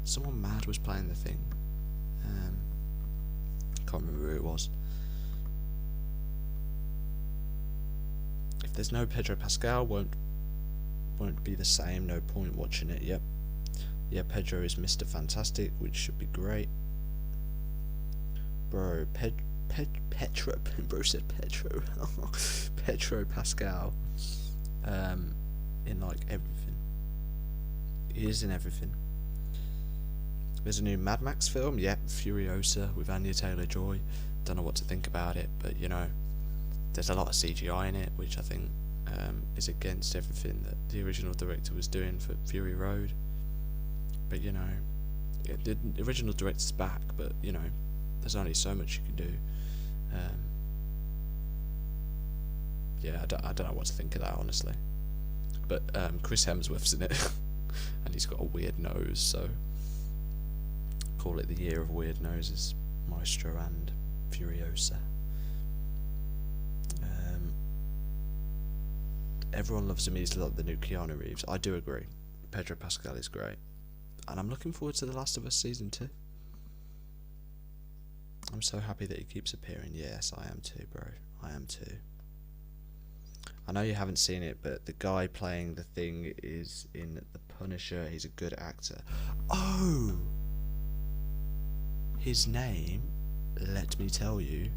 Someone mad was playing the Thing. Can't remember who it was. If there's no Pedro Pascal, won't be the same. No point watching it. Yep. Yeah, Pedro is Mr. Fantastic, which should be great. Bro, Petro. Bro said Pedro. Pedro Pascal. In like everything. He is in everything. There's a new Mad Max film. Yep, Furiosa with Anya Taylor-Joy. Don't know what to think about it, but you know, there's a lot of CGI in it, which I think is against everything that the original director was doing for Fury Road. But you know, the original director's back, but you know, there's only so much you can do. Yeah, I don't know what to think of that, honestly. But Chris Hemsworth's in it, and he's got a weird nose, so call it the year of weird noses, Maestro and Furiosa. Everyone loves him. He's like the new Keanu Reeves. I do agree. Pedro Pascal is great, and I'm looking forward to The Last of Us season 2. I'm so happy that he keeps appearing. Yes, I am too, bro. I am too. I know you haven't seen it, but the guy playing the Thing is in The Punisher. He's a good actor. Oh! His name, let me tell you,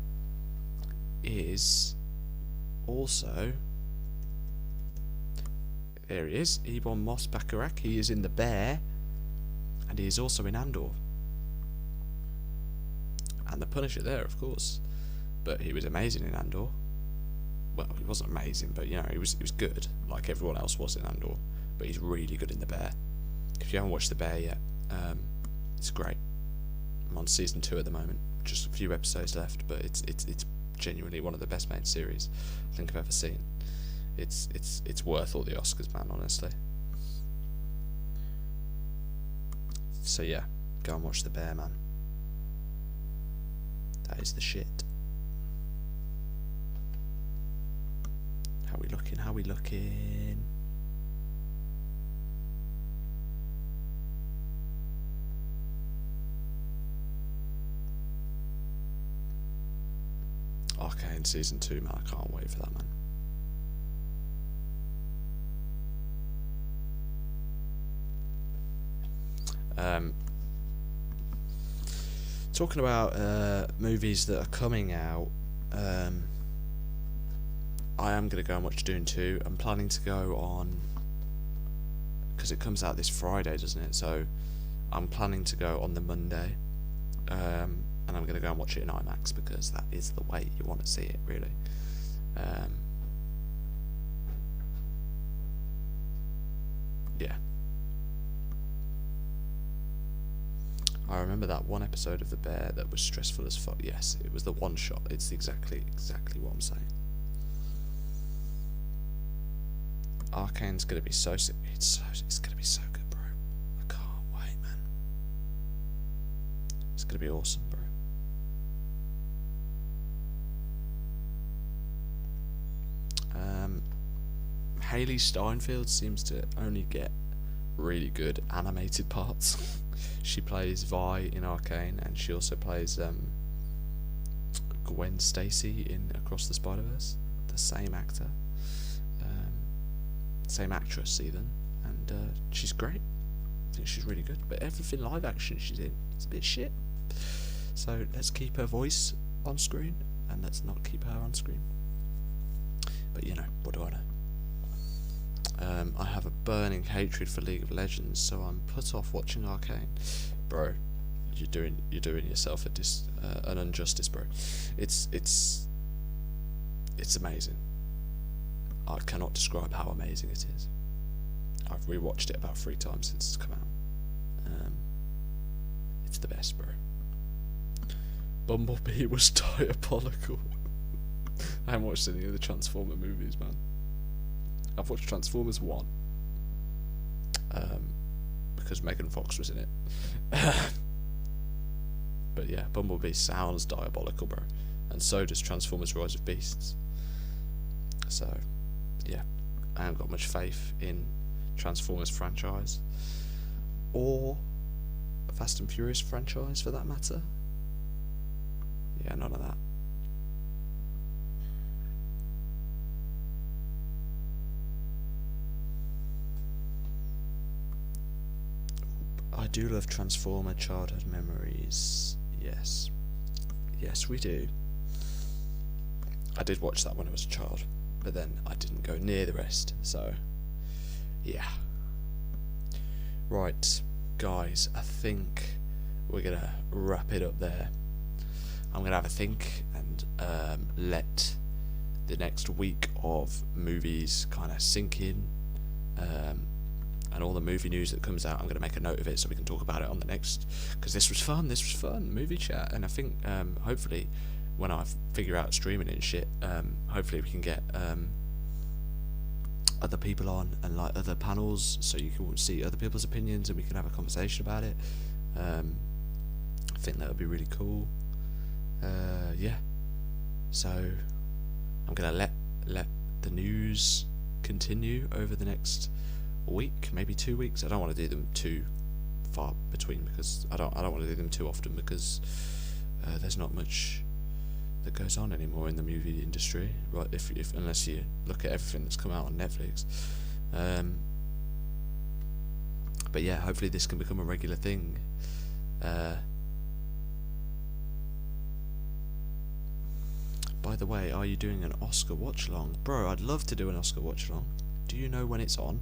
is also... There he is, Ebon Moss-Bachrach. He is in The Bear, and he is also in Andor. And The Punisher there, of course. But he was amazing in Andor. Well, he wasn't amazing, but you know, he was good, like everyone else was in Andor. But he's really good in The Bear. If you haven't watched The Bear yet, it's great. I'm on season 2 at the moment, just a few episodes left, but it's genuinely one of the best made series I think I've ever seen. It's worth all the Oscars, man, honestly. So yeah, go and watch The Bear, man. That is the shit. How we looking? How we looking? Arcane season 2, man. I can't wait for that, man. Talking about movies that are coming out, I am going to go and watch Dune 2. I'm planning to go on, because it comes out this Friday, doesn't it? So I'm planning to go on the Monday, and I'm going to go and watch it in IMAX, because that is the way you want to see it, really. Yeah. I remember that one episode of The Bear that was stressful as fuck. Yes, it was the one shot. It's exactly what I'm saying. Arcane's gonna be so sick. It's gonna be so good, bro. I can't wait, man. It's gonna be awesome, bro. Haley Steinfeld seems to only get really good animated parts. She plays Vi in Arcane, and she also plays Gwen Stacy in Across the Spider-Verse. The same actor, same actress even, and she's great. I think she's really good. But everything live action she's in, it's a bit shit. So let's keep her voice on screen, and let's not keep her on screen. But you know, what do I know? I have a burning hatred for League of Legends, so I'm put off watching Arcane. Bro, you're doing yourself an injustice, bro. It's amazing. I cannot describe how amazing it is. I've rewatched it about 3 times since it's come out. It's the best, bro. Bumblebee was diabolical. I haven't watched any of the Transformer movies, man. I've watched Transformers 1, because Megan Fox was in it. But yeah, Bumblebee sounds diabolical, bro, and so does Transformers Rise of Beasts. So yeah, I haven't got much faith in Transformers franchise, or Fast and Furious franchise for that matter. Yeah, none of that. I do love Transformer childhood memories. Yes. Yes, we do. I did watch that when I was a child, but then I didn't go near the rest, so yeah. Right, guys, I think we're gonna wrap it up there. I'm gonna have a think and let the next week of movies kind of sink in, and all the movie news that comes out. I'm gonna make a note of it so we can talk about it on the next, because this was fun, movie chat. And I think hopefully when I figure out streaming and shit, hopefully we can get other people on, and like other panels, so you can see other people's opinions and we can have a conversation about it. I think that would be really cool. Yeah, so I'm gonna let the news continue over the next week, maybe 2 weeks. I don't want to do them too far between, because I don't want to do them too often, because there's not much that goes on anymore in the movie industry, right? If unless you look at everything that's come out on Netflix. But yeah, hopefully this can become a regular thing. By the way, are you doing an Oscar watch along? Bro, I'd love to do an Oscar watch along. Do you know when it's on?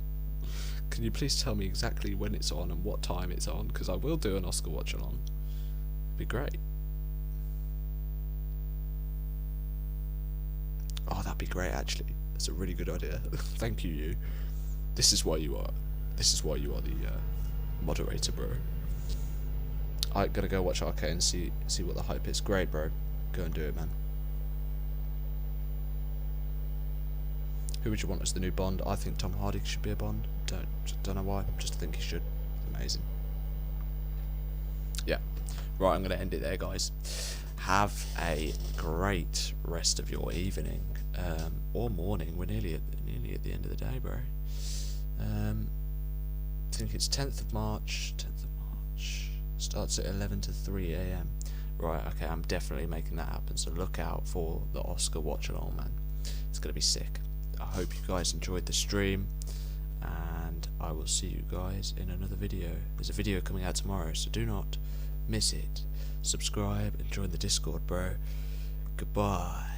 Can you please tell me exactly when it's on and what time it's on? Because I will do an Oscar watch along. It'd be great. Oh, that'd be great, actually. That's a really good idea. Thank you. This is why you are the moderator, bro. I gotta go watch Arcade and see what the hype is. Great, bro. Go and do it, man. Who would you want as the new Bond? I think Tom Hardy should be a Bond. Don't know why. Just think he should. Amazing. Yeah. Right, I'm gonna end it there, guys. Have a great rest of your evening, or morning. We're nearly at the end of the day, bro. I think it's 10th of March. Starts at 11 to 3 a.m. Right, okay, I'm definitely making that happen, so look out for the Oscar watch along, man. It's gonna be sick. I hope you guys enjoyed the stream, and I will see you guys in another video. There's a video coming out tomorrow, so do not miss it. Subscribe and join the Discord, bro. Goodbye.